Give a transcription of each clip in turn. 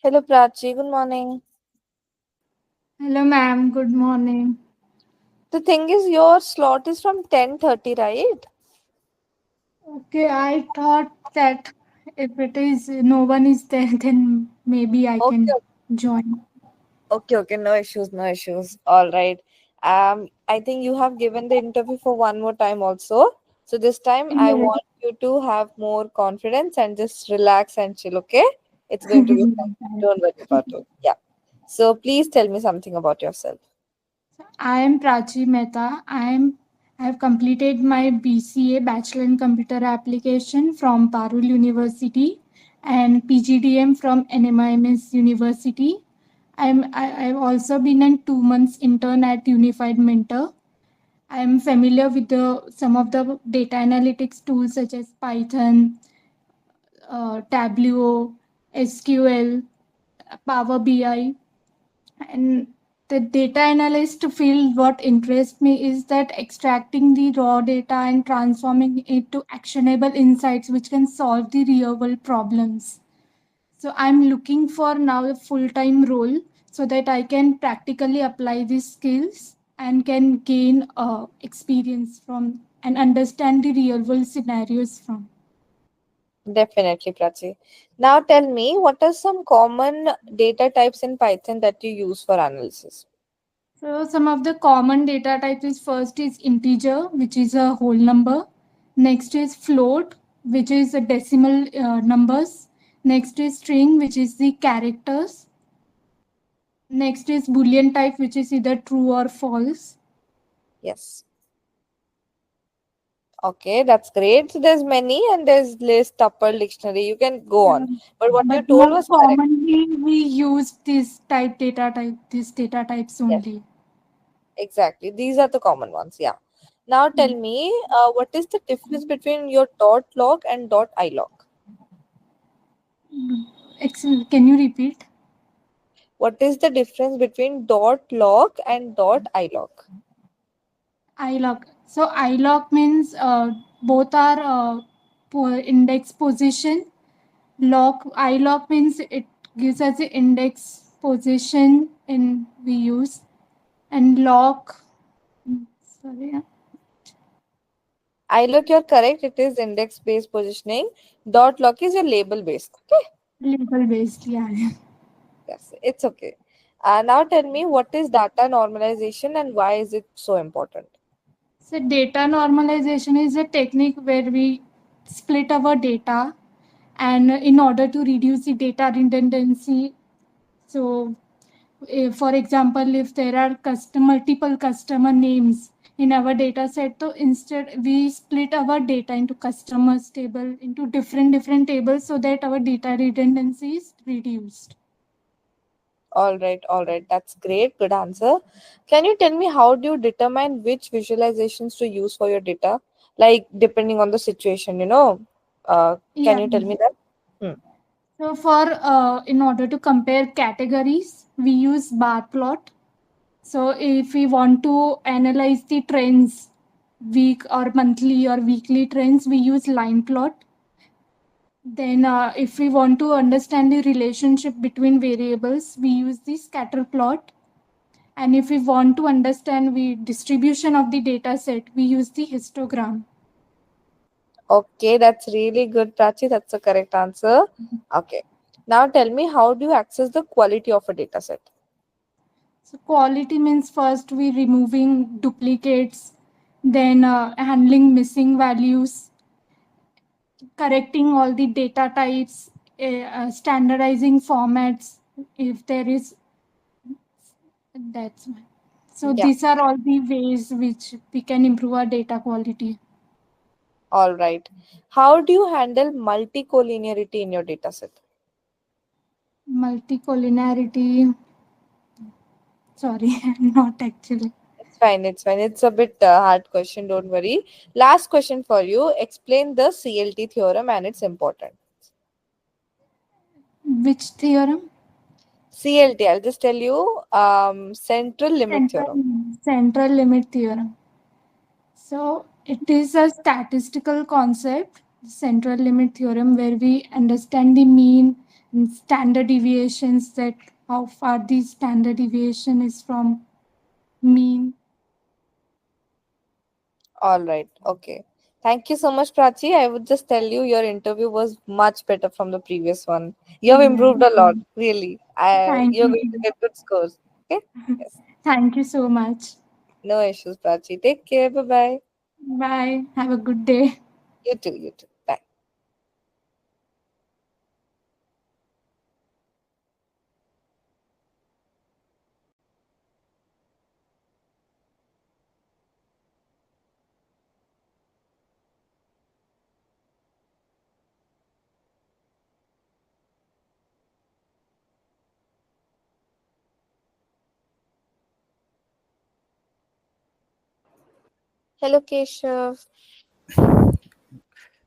Hello, Prachi. Good morning. Hello, ma'am. Good morning. The thing is, your slot is from 10:30, right? Okay, I thought that if it is no one is there, then maybe I Okay, can join. okay. No issues, no issues. All right. I think you have given the interview for one more time also. So this time, I Yes. want you to have more confidence and just relax and chill. Okay? It's going to be fine. Don't worry about it. Yeah. So please tell me something about yourself. I am Prachi Mehta. I have completed my BCA Bachelor in Computer Application from Parul University and PGDM from NMIMS University. I've also been a 2 months intern at Unified Mentor. I am familiar with some of the data analytics tools such as Python, Tableau, SQL, Power BI, and the data analyst field. What interests me is that extracting the raw data and transforming it to actionable insights which can solve the real world problems. So I'm looking for now a full time role so that I can practically apply these skills and can gain experience from and understand the real world scenarios from. Definitely, Prachi. Now tell me, what are some common data types in Python that you use for analysis? So some of the common data types is first is integer, which is a whole number. Next is float, which is a decimal numbers. Next is string, which is the characters. Next is boolean type, which is either true or false. Yes. Okay, that's great. So there's many and there's list, tuple, dictionary. You can go Yeah. on. But what you But told most was correct. commonly we use these data types Yes, only. exactly. These are the common ones. Yeah. Now tell me, what is the difference between your dot log and dot ilog? Excellent. Can you repeat? What is the difference between dot log and dot ilog? ILOC. So ILOC means both are index position. Lock ILOC means it gives us the index position in we use, and lock. Sorry, Ilog, you're correct. It is index based positioning. Dot log is your label based. Okay. label based. Yeah. Yes, it's okay. Now tell me, what is data normalization and why is it so important? So data normalization is a technique where we split our data, and in order to reduce the data redundancy. So for example, if there are multiple customer names in our data set, so instead we split our data into customers table into different tables so that our data redundancy is reduced. All right, that's great. Good answer. Can you tell me how do you determine which visualizations to use for your data? Like depending on the situation, can Yeah. you tell me that? Hmm. So for in order to compare categories, we use bar plot. So if we want to analyze the trends, week or monthly or weekly trends, we use line plot. Then, if we want to understand the relationship between variables, we use the scatter plot. And if we want to understand the distribution of the data set, we use the histogram. Okay, that's really good, Prachi. That's the correct answer. Okay. Now tell me, how do you access the quality of a data set? So quality means first we removing duplicates, then handling missing values, correcting all the data types, standardizing formats if there is. That's why. So Yeah. these are all the ways which we can improve our data quality. All right. How do you handle multicollinearity in your data set? Multicollinearity. Sorry, not actually. It's fine. It's fine. It's a bit hard question. Don't worry. Last question for you. Explain the CLT theorem and its importance. Which theorem? CLT. I'll just tell you. Central limit Central, theorem. central limit theorem. So it is a statistical concept, central limit theorem, where we understand the mean, standard deviations, that how far the standard deviation is from mean. All right. Okay. Thank you so much, Prachi. I would just tell you your interview was much better from the previous one. You have Yeah. improved a lot, really. Thank You're you. going to get good scores. Okay? Yes. Thank you so much. No issues, Prachi. Take care. Bye bye. Bye. Have a good day. You too. You too. Bye. Hello, Keshav.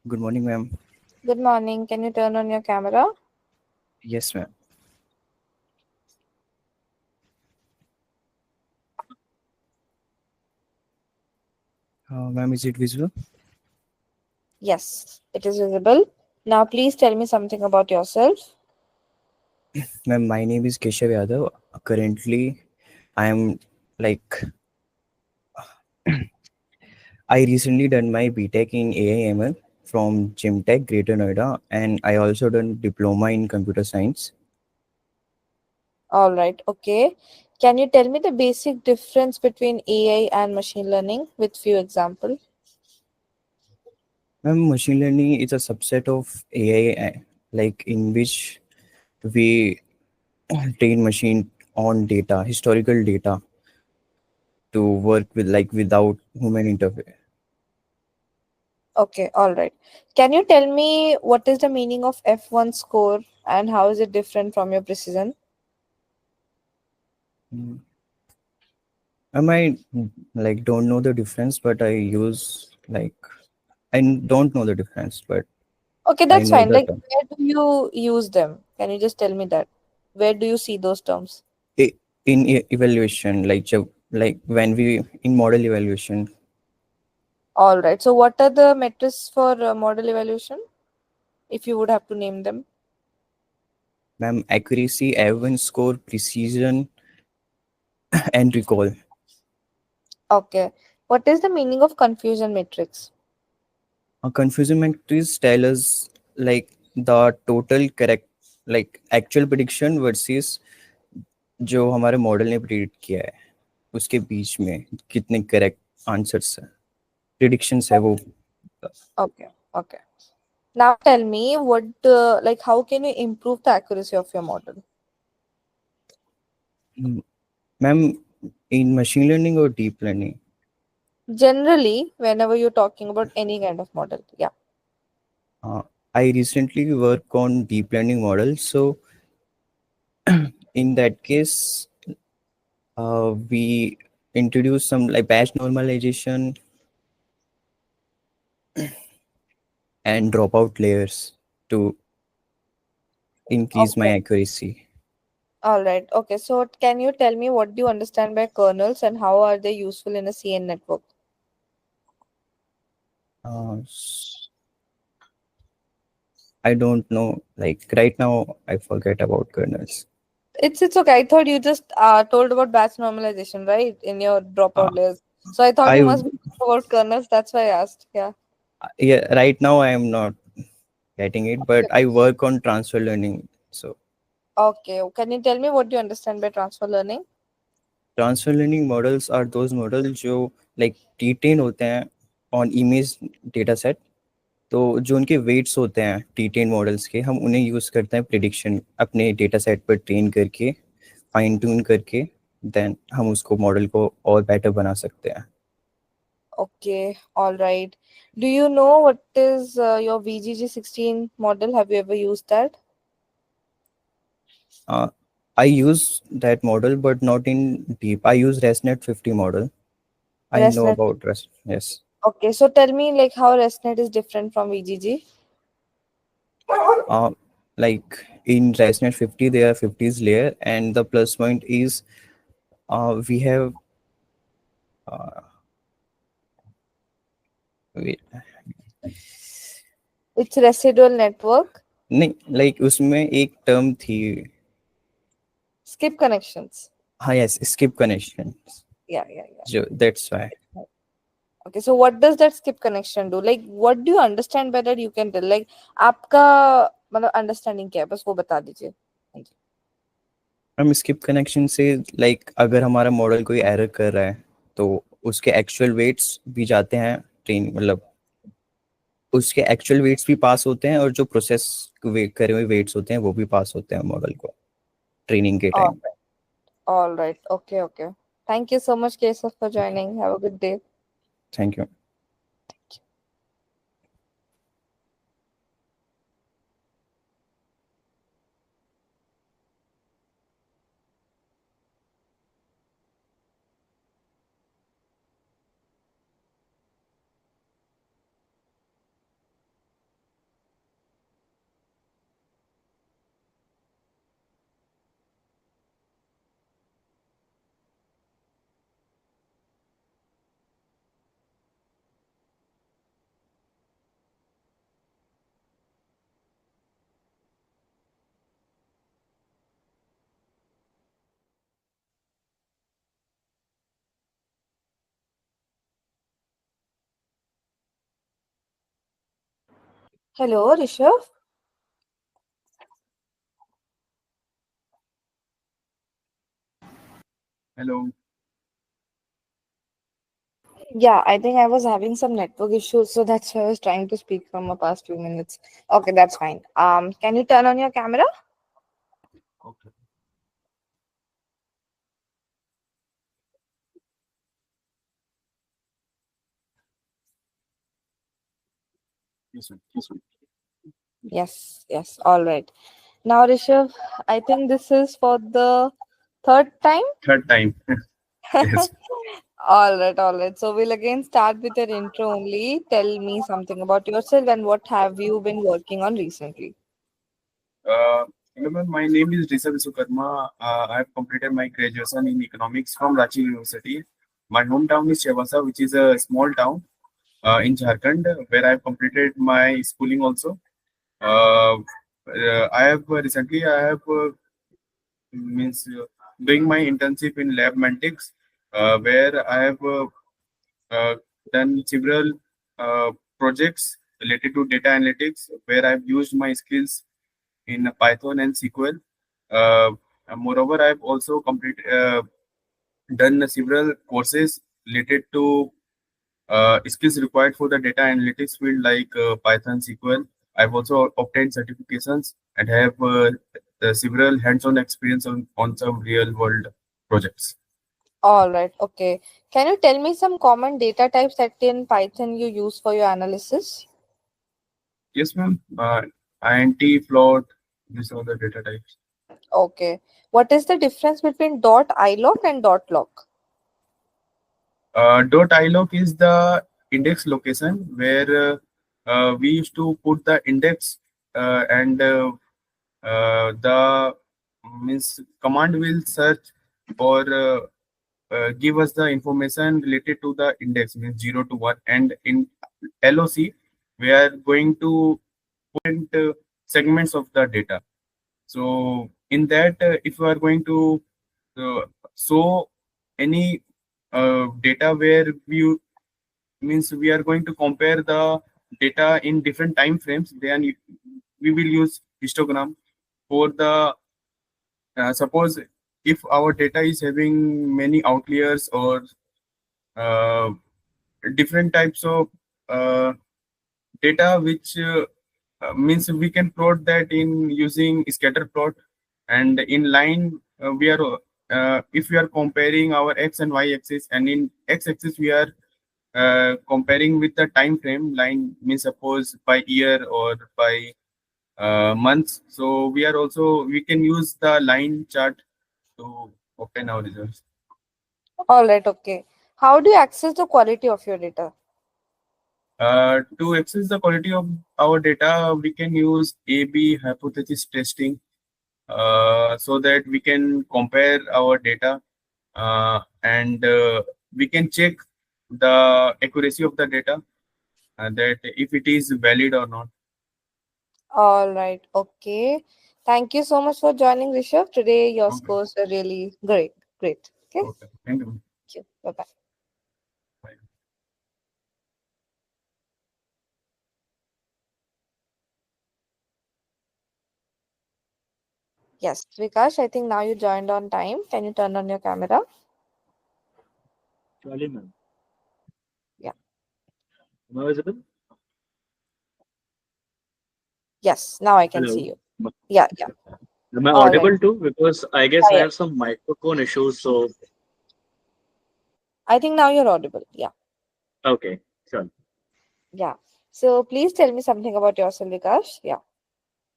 Good morning, ma'am. Good morning. Can you turn on your camera? Yes, ma'am. Ma'am, is it visible? Yes, it is visible. Now, please tell me something about yourself. Ma'am, my name is Keshav Yadav. Currently, I am like I recently done my BTech in AI/ML from Gymtech, Greater Noida, and I also done diploma in computer science. All right. Okay. Can you tell me the basic difference between AI and machine learning with few examples? Ma'am, machine learning is a subset of AI, like in which we train machine on data, historical data, to work with like without human interface. Okay, all right. Can you tell me what is the meaning of F1 score and how is it different from your precision? Mm. I like don't know the difference, but I use like I don't know the difference, but Okay, I that's know fine. the Like, term. where do you use them? Can you just tell me that? Where do you see those terms? Evaluation, like when we in model evaluation, All right. So, what are the metrics for model evaluation, if you would have to name them? ma'am, accuracy, F1 score, precision, and recall. Okay. What is the meaning of confusion matrix? A confusion matrix tell us like the total correct like actual prediction versus जो हमारे model ने predict किया है उसके बीच में कितने correct answers है predictions है वो. Okay. Okay. Now, tell me what, like, how can you improve the accuracy of your model? Ma'am, in machine learning or deep learning, Generally, whenever you're talking about any kind of model. Yeah. uh, I recently work on deep learning models. So in that case, we introduce some like batch normalization and dropout layers to increase my Okay. accuracy. All right. Okay. So, can you tell me what do you understand by kernels and how are they useful in a CN network? I don't know. Like right now, I forget about kernels. It's okay. I thought you just told about batch normalization, right? In your Uh, dropout layers. So I thought you I must be talking about kernels. That's why I asked. Yeah. yeah. Right now, I am not getting it, but Okay. I work on transfer learning. So Okay. Can you tell me what you understand by transfer learning? Transfer learning models are those models जो like T ten होते हैं on image data set. तो जो उनके weights होते हैं टीटेन models के हम उन्हें यूज़ करते हैं प्रिडिक्शन अपने डेटा सेट पर ट्रेन करके फाइन ट्यून करके देन हम उसको मॉडल को और बेटर बना सकते हैं. Okay. All right. Do you know what is your VGG16 model? Have you ever used that? I use that model but not in deep. I use ResNet 50 model. I know ResNet. About rest. Yes. Okay. So tell me like how ResNet is different from VGG. Like in ResNet 50 there are 50s layer and the plus point is we have uh, wait, It's residual network. नहीं, like उसमें एक term थी. Skip connections. हाँ, yes, skip connection. Yeah, yeah, yeah. जो that's why. Okay, so what does that skip connection do? Like, what do you understand better? You can tell. Like, आपका मतलब understanding क्या है? बस वो बता दीजिए. Thank you. हम स्किप कनेक्शन से लाइक अगर हमारा मॉडल कोई एरर कर रहा है तो उसके एक्चुअल वेट्स भी जाते हैं ट्रेन, मतलब उसके एक्चुअल वेट्स भी पास होते हैं और जो प्रोसेस करे हुए वेट्स होते हैं वो भी पास होते हैं मॉडल को ट्रेनिंग के All time. right. All right. Okay, okay. Thank you so much, Keshav, for joining. Have a good day. Thank you. Hello, Rishabh. Hello. Yeah, I think I was having some network issues, so that's why I was trying to speak from the past few minutes. Okay, that's fine. Can you turn on your camera? Okay. Yes, sir. Yes, sir. Yes, yes. All right. Now, Rishabh, I think this is for the third time. Third time. Yes. All right, all right. So we'll again start with your intro only. Tell me something about yourself and what have you been working on recently. Hello, ma'am. My name is Rishabh Sukarma. I have completed my graduation in economics from Ranchi University. My hometown is Chevasa, which is a small town in Jharkhand, where I have completed my schooling also. I have recently I have means doing my internship in Labmentix, where I have uh, done several uh, projects related to data analytics, where I've used my skills in Python and SQL. Uh, Moreover, I've also done several courses related to skills required for the data analytics field, like Python, SQL. I've also obtained certifications and have several hands-on experience on some real-world projects. All right, okay. Can you tell me some common data types that in Python you use for your analysis? Yes, ma'am. INT, float, these are the data types. Okay. What is the difference between dot .ilog and dot .log? Dot ilog is the index location where we used to put the index and the means command will search or give us the information related to the index, means 0 to 1, and in LOC we are going to put segments of the data. So in that, if we are going to show any data where means we are going to compare the data in different time frames, then we will use histogram for the suppose if our data is having many outliers or uh, different types of uh, data which means we can plot that in using scatter plot, and in line we are if we are comparing our x and y axis, and in x axis we are comparing with the time frame line, means suppose by year or by months. So we can use the line chart to obtain our results. All right, okay. How do you access the quality of your data? To access the quality of our data, we can use A/B hypothesis testing, so that we can compare our data and we can check the accuracy of the data, that if it is valid or not. All right. Okay. Thank you so much for joining, Rishabh. Today your Okay. scores are really great. Great. Okay. Okay. Thank you. Thank you. Bye bye. Bye. Yes, Vikash, I think now you joined on time. Can you turn on your camera? Surely, ma'am. Yeah. Am I visible? Yes, now I can Hello. see you. Yeah, yeah. Am I All right. audible too? Because I guess Yeah, I yeah. have some microphone issues. So, I think now you're audible. Yeah. okay, sure. Yeah. So please tell me something about yourself, Vikash. Yeah.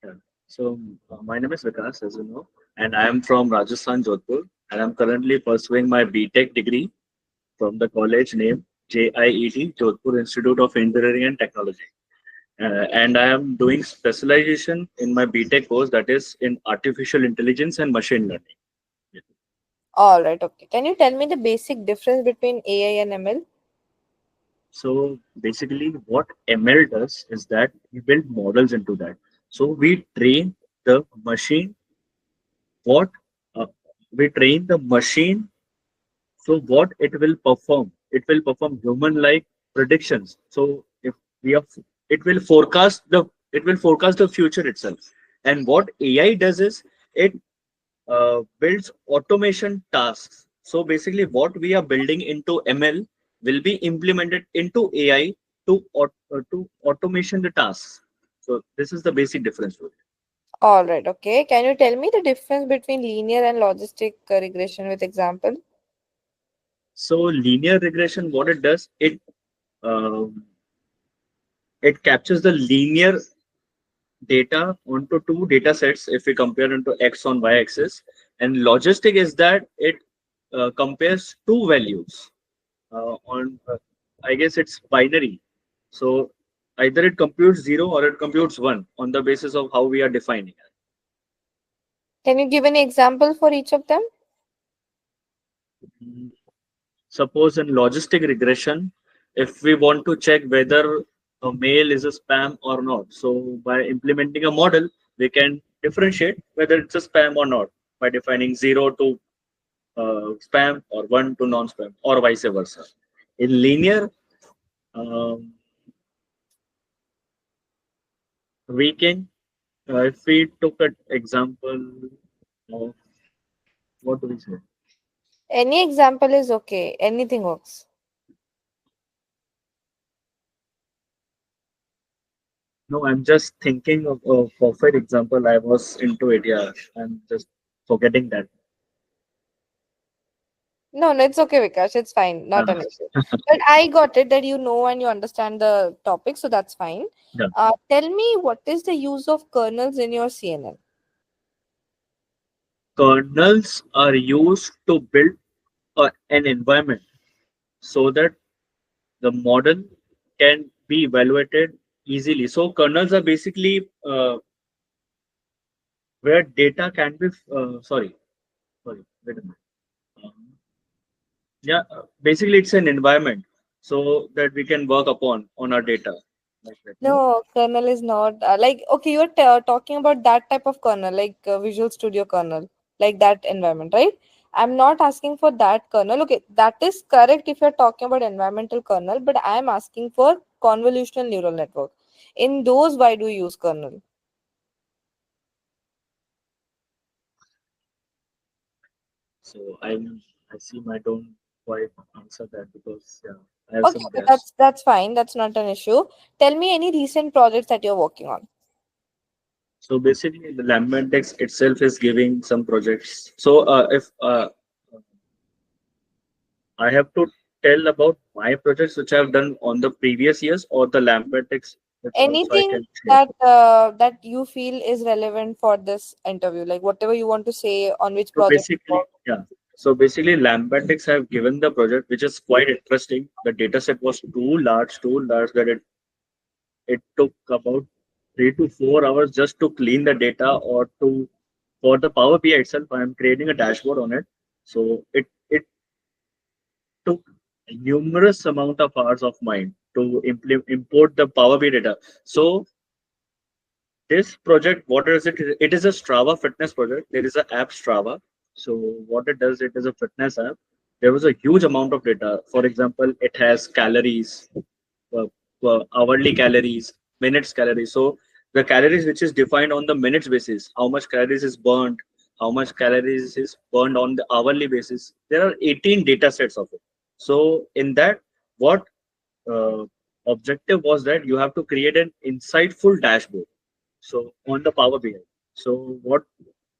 Yeah. So, my name is Vikas, as you know, and I am from Rajasthan, Jodhpur, and I'm currently pursuing my BTech degree from the college named JIET, Jodhpur Institute of Engineering and Technology. And I am doing specialization in my BTech course, that is in artificial intelligence and machine learning. All right. Okay. Can you tell me the basic difference between AI and ML? So basically, what ML does is that we build models into that. So we train the machine. What uh, we train the machine. So what it will perform? It will perform human-like predictions. So if we have, it will forecast the future itself. And what AI does is it builds automation tasks. So basically, what we are building into ML will be implemented into AI to automation the tasks. So this is the basic difference. All right. Okay. Can you tell me the difference between linear and logistic regression with example? So linear regression, what it does, um, it captures the linear data onto two data sets if we compare into X on Y axis, and logistic is that it compares two values on I guess it's binary. So either it computes 0 or it computes 1 on the basis of how we are defining it. Can you give any example for each of them? Mm, Suppose in logistic regression, if we want to check whether a mail is a spam or not, so by implementing a model, we can differentiate whether it's a spam or not by defining 0 to spam or 1 to non-spam or vice versa. In linear, um, we can if we took an example of what do we say? Any example is okay. Anything works. No, I'm just thinking of a perfect example. I was into it. Yeah, I'm just forgetting that. No, no, it's okay, Vikash. It's fine. Not Uh, an issue. But I got it that you know and you understand the topic, so that's fine. yeah. Tell me what is the use of kernels in your CNN? Kernels are used to build an environment so that the model can be evaluated easily. So kernels are basically where data can be. Sorry. Wait a minute. Um, Yeah, basically it's an environment so that we can work upon on our data. Like that, no? No, kernel is not like okay. You're talking about that type of kernel, like Visual Studio kernel, like that environment, right? I'm not asking for that kernel. Okay, that is correct if you're talking about environmental kernel, but I'm asking for convolutional neural network. In those, why do you use kernel? So I seem I don't quite answer that because yeah, I have Okay, some okay, gaps. that's fine. That's not an issue. Tell me any recent projects that you're working on. So basically the Labmentix itself is giving some projects. So if I have to tell about my projects which I have done on the previous years or the Labmentix, which also I Anything can share. that you feel is relevant for this interview, like whatever you want to say on which So project you basically, yeah. So basically, Labmentix have given the project, which is quite interesting. The data set was too large that it took about 3 to 4 hours just to clean the data or to for the Power BI itself. I am creating a dashboard on it. So it took numerous amount of hours of mine to import the Power BI data. So this project, what is it? It is a Strava fitness project. There is an app Strava. So what it does, it is a fitness app. There was a huge amount of data. For example, it has calories, uh, hourly calories, minutes calories. So the calories which is defined on the minutes basis, how much calories is burned, how much calories is burned on the hourly basis. There are 18 data sets of it. So in that, what uh, objective was that you have to create an insightful dashboard. So on the Power BI. So what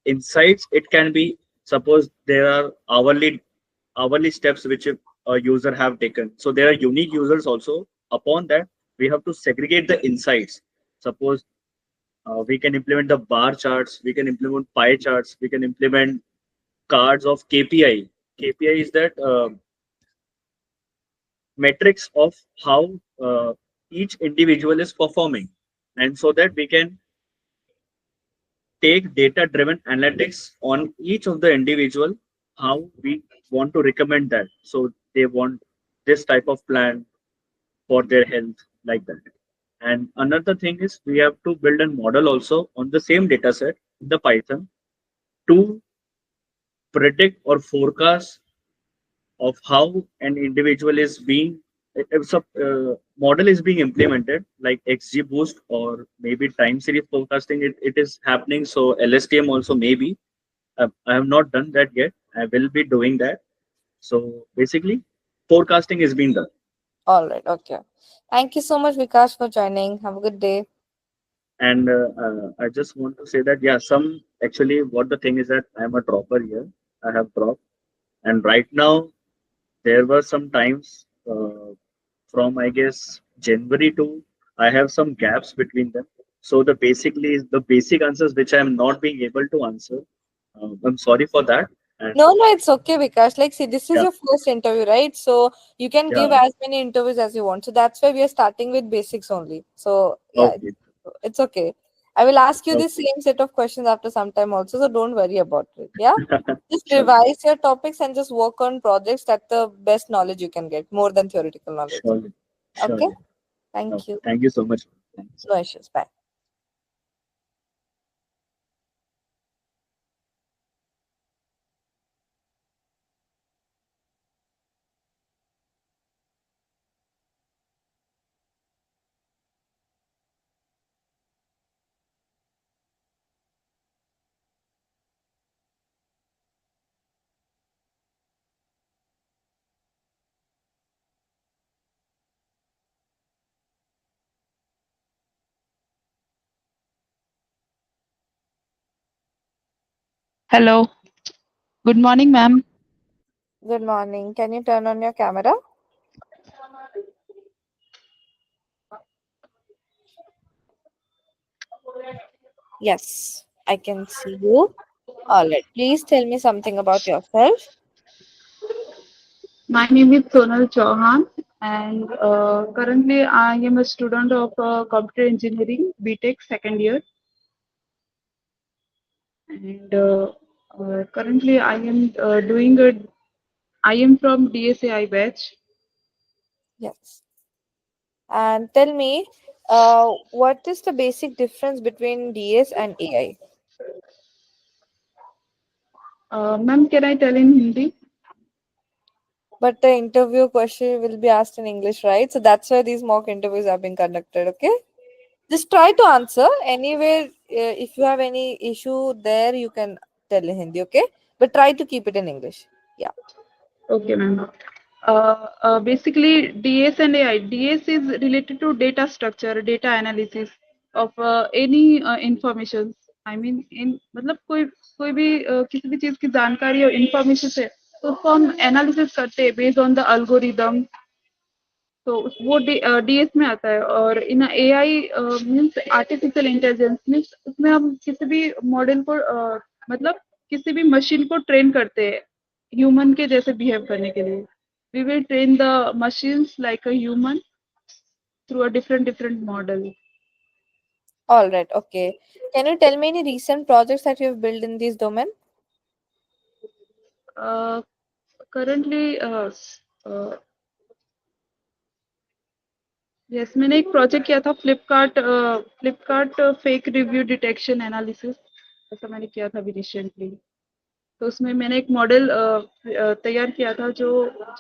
insights it can be? Suppose there are hourly steps which a user have taken. So there are unique users also. Upon that, we have to segregate the insights. Suppose we can implement the bar charts, we can implement pie charts, we can implement cards of KPI. KPI is that metrics of how each individual is performing, and so that we can take data driven analytics on each of the individual, how we want to recommend that. So they want this type of plan for their health, like that. And another thing is we have to build a model also on the same data set in the Python to predict or forecast of how an individual is being, if a model is being implemented like XGBoost or maybe time series forecasting, it is happening. So LSTM also maybe. I have not done that yet. I will be doing that. So basically, forecasting is being done. All right. Okay. Thank you so much, Vikas, for joining. Have a good day. And I just want to say that, yeah, some actually what the thing is that I'm a dropper here. I have dropped. And right now, there were some times from, I guess, January to, I have some gaps between them. So the basic answers which I'm not being able to answer. I'm sorry for that. And No, no, it's okay, Vikas. Like, see, this is yeah, your first interview, right? So you can give yeah, as many interviews as you want. So that's why we are starting with basics only. So yeah, okay, it's okay. I will ask you the okay. same set of questions after some time also. So don't worry about it. Yeah. Just Sure, revise your topics and just work on projects that the best knowledge you can get, more than theoretical knowledge. surely, Okay. surely. Thank Okay. you. Thank you so much. Thanks. No issues. Bye. Hello. Good morning, ma'am. Good morning. Can you turn on your camera? Yes, I can see you. All right. Please tell me something about yourself. My name is Sonal Chauhan, and currently I am a student of computer engineering, BTech second year. And currently I am from DSAI batch. Yes. And tell me, what is the basic difference between DS and AI? Ma'am, can I tell in Hindi? But the interview question will be asked in English, right? So that's why these mock interviews are being conducted, okay? Just try to answer. Anywhere, if you have any issue there, you can tell in Hindi, okay? But try to keep it in English. Yeah. Okay, ma'am. Basically, DS and AI. DS is related to data structure, data analysis of any information. I mean, in मतलब कोई भी किसी भी चीज की जानकारी और information है तो उसको हम एनालिसिस करते हैं बेस्ड ऑन द एल्गोरिदम. तो वो डीएस में आता है. और इन AI means artificial intelligence means उसमें हम किसी भी मॉडल को मतलब किसी भी मशीन को ट्रेन करते हैं ह्यूमन के जैसे बिहेव करने के लिए. We will train the machines like a human through a different model. All right. Okay. Can you tell me any recent projects that you have built in this domain? Uh, Currently, yes, मैंने एक project किया था Flipkart fake review detection analysis, ऐसा मैंने किया था अभी recently. तो उसमें मैंने एक मॉडल तैयार किया था जो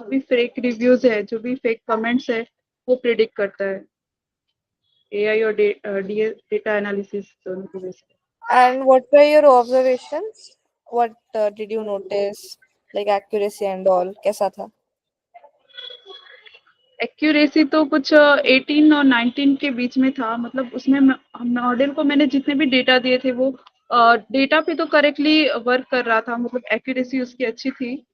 भी फेक रिव्यूज है, जो भी फेक कमेंट्स है, वो प्रिडिक्ट करता है, एआई और डेटा एनालिसिस दोनों की बेस पे। And what were your observations? What did you notice? Like accuracy and all. कैसा था? एक्यूरेसी तो कुछ 18 और 19 के बीच में था, मतलब उसमें मॉडल को मैंने जितने भी डेटा दिए थे वो डेटा पे तो करेक्टली वर्क कर रहा था, मतलब एक्यूरेसी उसकी अच्छी थी।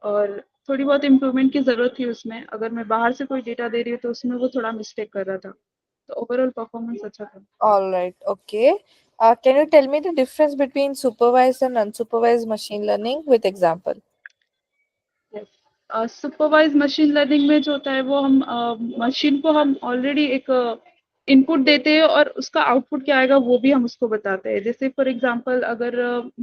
और थोड़ी बहुत इम्प्रूवमेंट की जरूरत थी उसमें, अगर मैं बाहर से कोई डेटा दे रही हूँ तो उसमें वो थोड़ा मिस्टेक कर रहा था। तो ओवरऑल परफॉर्मेंस अच्छा था। All right. Okay. Can you tell me the difference between supervised and unsupervised machine learning with example? Supervise machine learning में जो होता है वो हम मशीन को हम ऑलरेडी एक इनपुट देते हैं और उसका आउटपुट क्या आएगा वो भी हम उसको बताते हैं। जैसे फॉर एग्जांपल अगर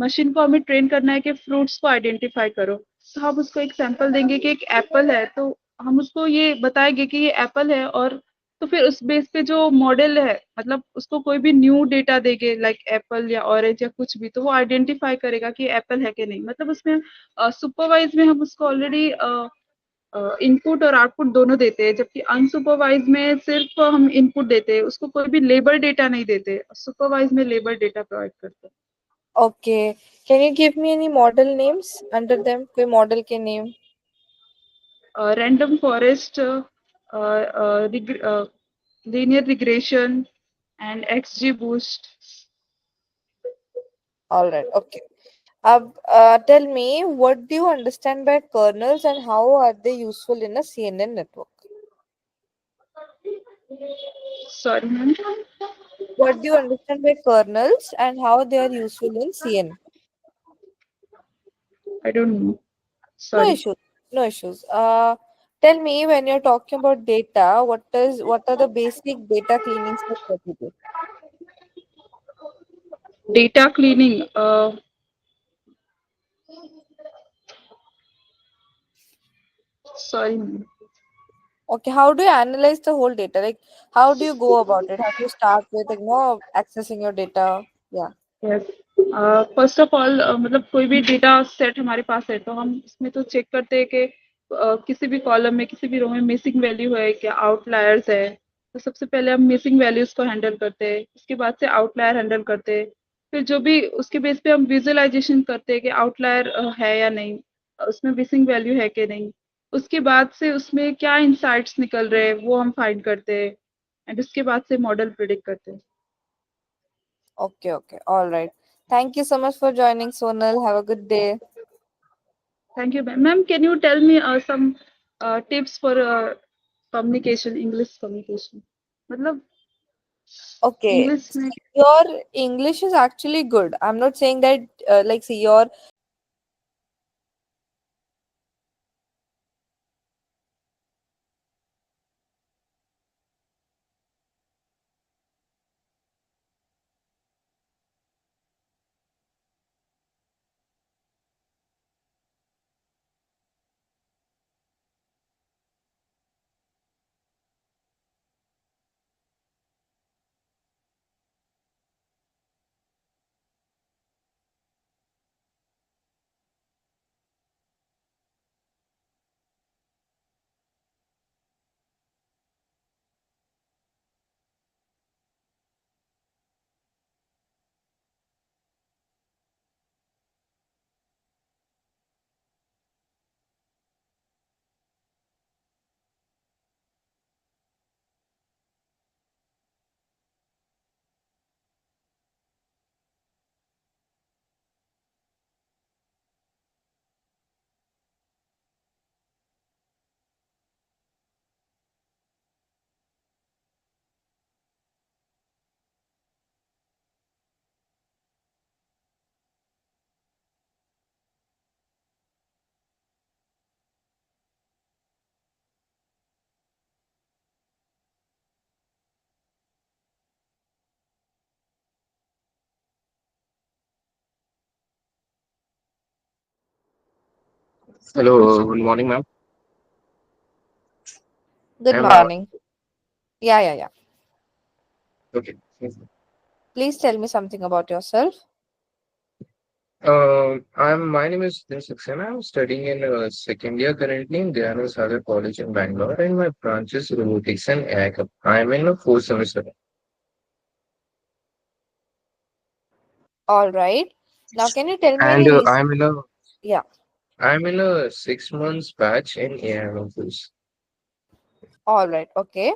मशीन को हमें ट्रेन करना है कि फ्रूट्स को आइडेंटिफाई करो, तो हम उसको एक सैंपल देंगे कि एक एप्पल है, तो हम उसको ये बताएंगे कि ये एप्पल है। और तो फिर उस बेस पे जो मॉडल है, मतलब उसको कोई भी न्यू डेटा देंगे लाइक एप्पल या ऑरेंज या कुछ भी, तो वो आइडेंटिफाई करेगा कि एप्पल है कि नहीं। मतलब उसमें सुपरवाइज में हम उसको ऑलरेडी इनपुट और आउटपुट दोनों देते हैं, जबकि अनसुपरवाइज में सिर्फ हम इनपुट देते हैं, उसको कोई भी लेबल डेटा नहीं देते। सुपरवाइज में लेबल डेटा प्रोवाइड करते Okay. Can you give me any model names under them? कोई model के name? हैं। Random forest, linear regression and XD boost. All right. Okay. Tell me, what do you understand by kernels and how are they useful in a CNN network? Sorry ma'am, What do you understand by kernels and how they are useful in CN? I don't know, No sorry. issues. No issues. Tell me when you're talking about data, what are the basic data cleaning steps that you do? Data cleaning, sorry ma'am. Okay, how do you analyze the whole data? Like, how do you go about it? How do you start with, accessing your data? Yeah. Yes, first of all मतलब कोई भी data set हमारे पास है तो हम इसमें तो check करते हैं कि किसी भी कॉलम में किसी भी रो में मिसिंग वैल्यू है क्या, आउटलायर्स है। तो सबसे पहले हम मिसिंग वैल्यूज को हैंडल करते हैं, उसके बाद से आउटलायर हैंडल करते हैं। फिर जो भी उसके बेस पे हम विजुअलाइजेशन करते हैं कि आउटलायर है या नहीं, उसमें मिसिंग वैल्यू है कि नहीं। उसके बाद से उसमें क्या इंसाइट्स निकल रहे हैं वो हम फाइंड करते हैं, एंड उसके बाद से मॉडल प्रिडिक्ट करते हैं। Okay, okay. All right. Thank you so much for joining, Sonal. Have a good day. Thank you, ma'am. Ma'am, can you tell me some tips for communication, English communication? मतलब Okay. English में Your English is actually good. I'm not saying that, see, your Hello, good morning, ma'am. good I'm morning. Yeah, yeah, yeah. Okay. Please tell me something about yourself. My name is Saxena. I'm studying in second year currently in Dayana Sagar College in Bangalore, and my branch is robotics and AI. I'm in a fourth semester, All right. Now, can you tell me and any recent? Yeah. I'm in a 6 months batch in AI course. All right. Okay.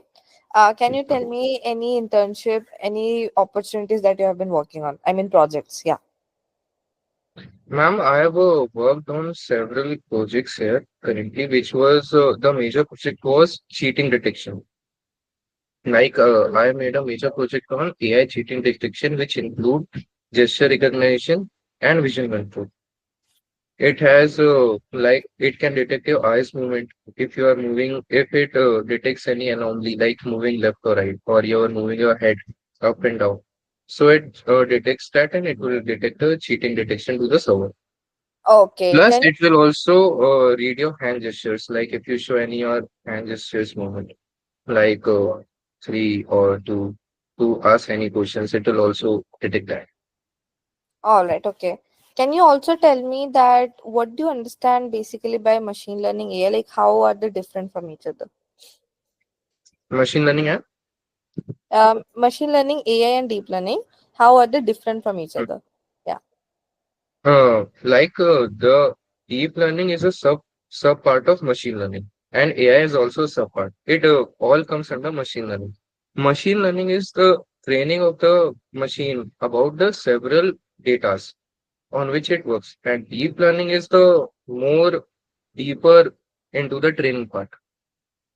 Can you tell me any internship, any opportunities that you have been working on? I mean, projects. Yeah. Ma'am, I have worked on several projects here currently, which was the major project was cheating detection. I made a major project on AI cheating detection, which include gesture recognition and vision control. It has it can detect your eyes movement if you are moving, if it detects any anomaly like moving left or right, or you are moving your head up and down. So it detects that and it will detect a cheating detection to the server. Okay. Plus, Can you it will also read your hand gestures, like if you show any your hand gestures movement, like three or two, to ask any questions, it will also detect that. All right, okay. Can you also tell me that what do you understand basically by machine learning AI? Like how are they different from each other? Machine learning app. Machine learning AI and deep learning, how are they different from each other? Yeah. The deep learning is a sub part of machine learning, and AI is also a sub part. It all comes under machine learning. Machine learning is the training of the machine about the several datas on which it works, and deep learning is the more deeper into the training part.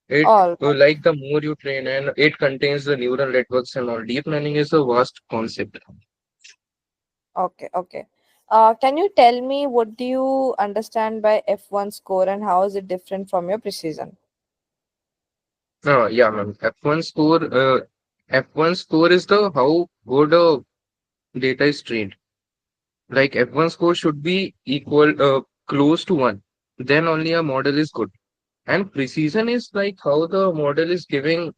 It All right. like the more you train, and it contains the neural networks and all. Deep learning is a vast concept. Okay, okay. Can you tell me what do you understand by F1 score and how is it different from your precision? Yeah, ma'am. F1 score is the how good data is trained. Like F1 score should be equal, close to one. Then only a model is good. And precision is like how the model is giving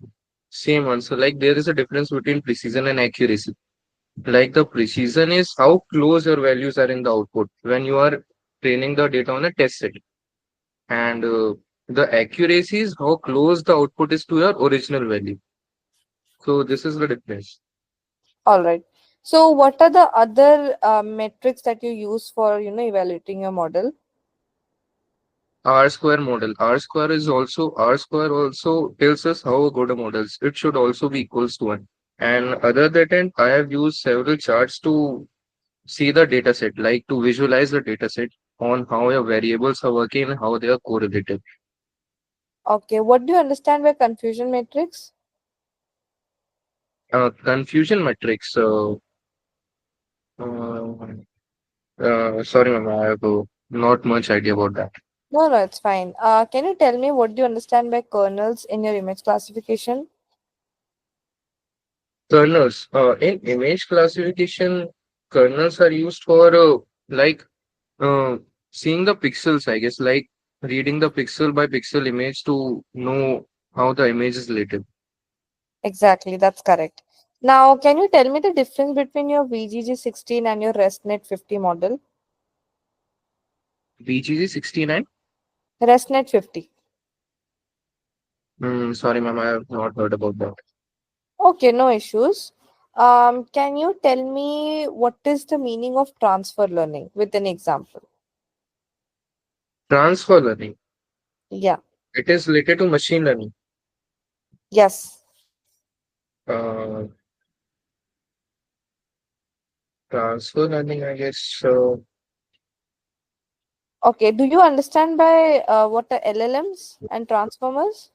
same answer. Like there is a difference between precision and accuracy. Like the precision is how close your values are in the output when you are training the data on a test set. And the accuracy is how close the output is to your original value. So this is the difference. All right. So what are the other metrics that you use for, evaluating your model? R square model. R square also tells us how good a model is. It should also be equals to one. And other than that, I have used several charts to see the data set, like to visualize the data set on how your variables are working and how they are correlated. Okay. What do you understand by confusion matrix? Confusion metrics. Uh, Sorry, ma'am, I have not much idea about that. No, no, it's fine. Can you tell me what do you understand by kernels in your image classification? Kernels. In image classification, kernels are used for like uh, seeing the pixels, I guess, like reading the pixel by pixel image to know how the image is related. Exactly, that's correct. Now, can you tell me the difference between your VGG16 and your ResNet 50 model? VGG 69? ResNet 50. Sorry, ma'am, I have not heard about that. Okay, no issues. Can you tell me what is the meaning of transfer learning with an example? Transfer learning. Yeah. It is related to machine learning. Yes. Uh, Transfer learning, I guess. Okay. Do you understand by what are LLMs and transformers?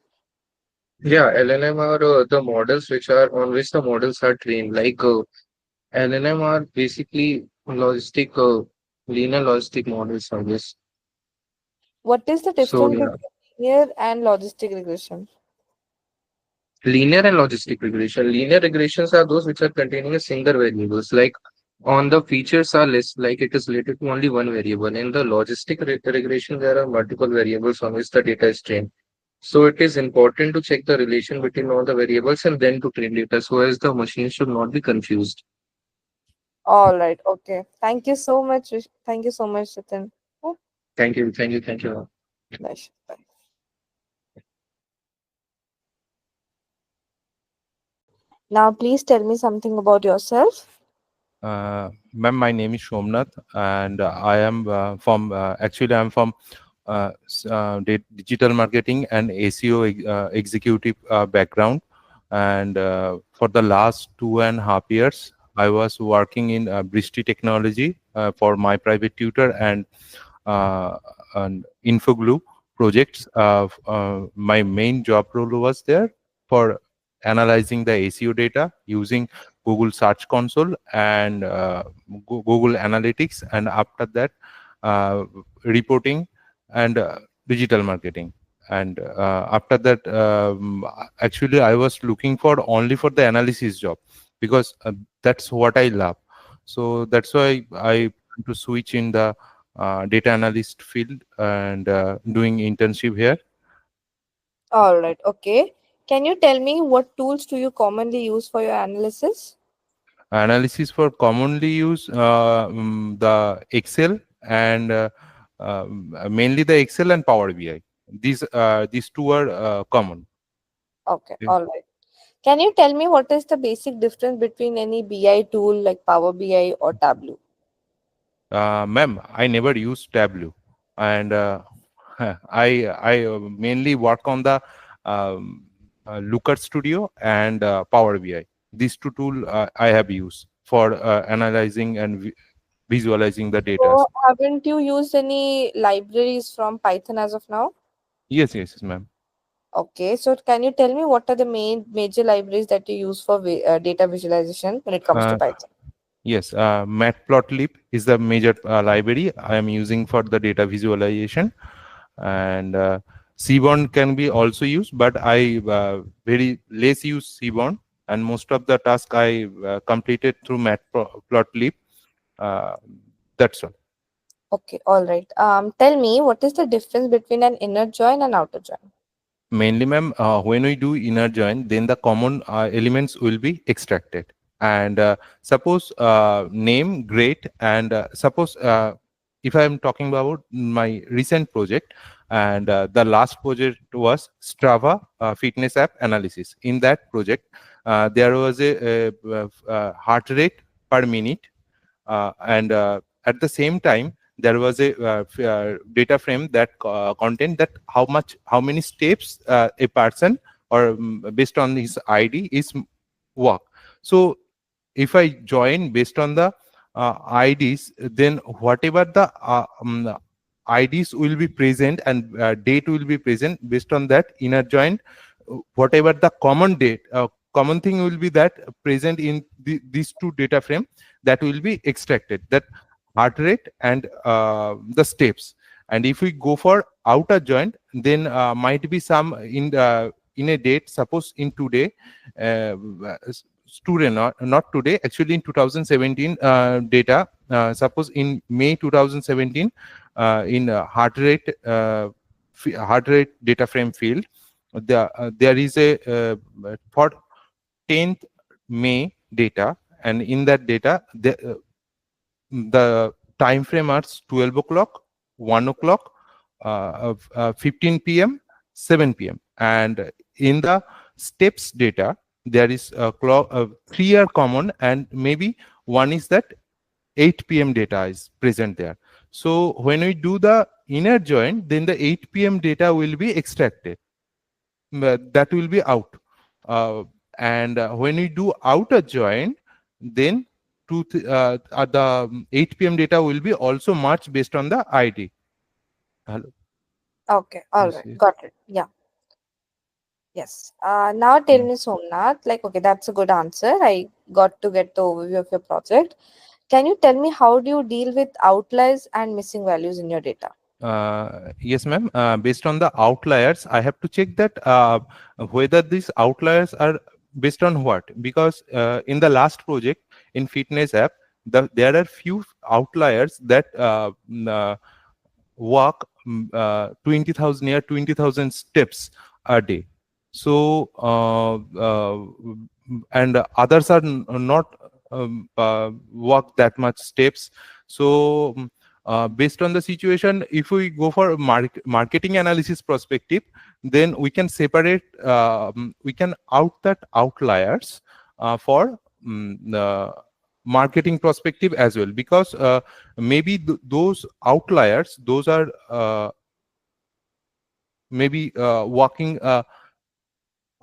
Yeah, LLM are the models which are on which the models are trained. LLM are basically linear logistic models, I guess. What is the So difference yeah, between linear and logistic regression? linear and logistic regression. Linear regressions are those which are containing a single variables. Like on the features are less, like it is related to only one variable. In the logistic regression, there are multiple variables on which the data is trained. So it is important to check the relation between all the variables and then to train data so as the machine should not be confused. All right. Okay. Thank you so much. Thank you so much, Sachin. Oh, Thank you, thank you, thank you. nice. Bye. Now, please tell me something about yourself. Ma'am, my name is Shomnath, and I am from actually I'm from digital marketing and ACO executive background. And for the last 2.5 years, I was working in Bristol Technology for my private tutor uh, and Infoglue projects. My main job role was there for analyzing the ACO data using Google Search Console and Google Analytics, and after that, uh, reporting and digital marketing. And after that, actually, I was looking for only for the analysis job because that's what I love. So that's why I want to switch in the data analyst field and doing internship here. All right. Okay. Can you tell me what tools do you commonly use for your analysis? Analysis for commonly use the Excel and mainly the Excel and Power BI. These two are common. Okay. Okay. All right. Can you tell me what is the basic difference between any BI tool like Power BI or Tableau? Ma'am, I never use Tableau, and I mainly work on the Looker Studio and Power BI. These two tools I have used for analyzing and visualizing the data. So, haven't you used any libraries from Python as of now? Yes, yes, ma'am. Okay, so can you tell me what are the major libraries that you use for data visualization when it comes to Uh, Python? yes, Matplotlib is the major library I am using for the data visualization, and Seaborn can be also used, but I very less use Seaborn, and most of the task I completed through Matplotlib. Uh, that's all. Okay, all right. Tell me what is the difference between an inner join and outer join? Mainly, ma'am, when we do inner join, then the common elements will be extracted. And suppose name, great, and suppose if I am talking about my recent project, and the last project was Strava fitness app analysis. In that project, there was a heart rate per minute, and at the same time there was a data frame that content that how many steps a person or based on his id is walk. So if I join based on the ids, then whatever the ids will be present and date will be present based on that inner join. Whatever the common date common thing will be that present in these two data frame, that will be extracted, that heart rate and the steps. And if we go for outer joint, then might be some in a date, suppose in today, uh, student, not today, actually in 2017 data, suppose in May 2017, in heart rate data frame field, there is a for 10th May data, and in that data the time frame are 12 o'clock, 1 o'clock, 15 p.m., 7 p.m. And in the steps data, there is a clock, 3 are common, and maybe one is that 8 p.m. data is present there. So when we do the inner join, then the 8 p.m. data will be extracted. That will be out. And when we do outer join, then the 8 p.m. data will be also marked based on the ID. Hello. Okay, all Yes, right, yes. got it. Yeah, yes. Now tell me, Somnath, like, okay, that's a good answer. I got to get the overview of your project. Can you tell me how do you deal with outliers and missing values in your data? Yes, ma'am. Based on the outliers, I have to check that whether these outliers are based on what. Because in the last project in fitness app, there are few outliers that walk 20,000 steps a day. So and others are not work that much steps. So based on the situation, if we go for marketing analysis perspective, then we can separate, we can out that outliers for the marketing perspective as well, because maybe those outliers, those are maybe walking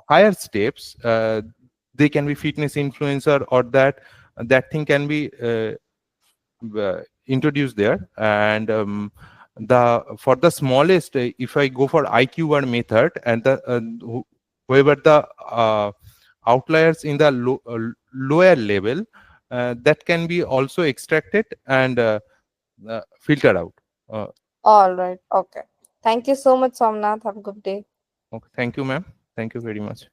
higher steps. They can be fitness influencer, or that thing can be introduced there. And the for the smallest, if I go for IQ or method, and the whoever the outliers in the lower level, that can be also extracted and filtered out. All right. Okay. Thank you so much, Somnath. Have a good day. Okay, thank you, ma'am. Thank you very much.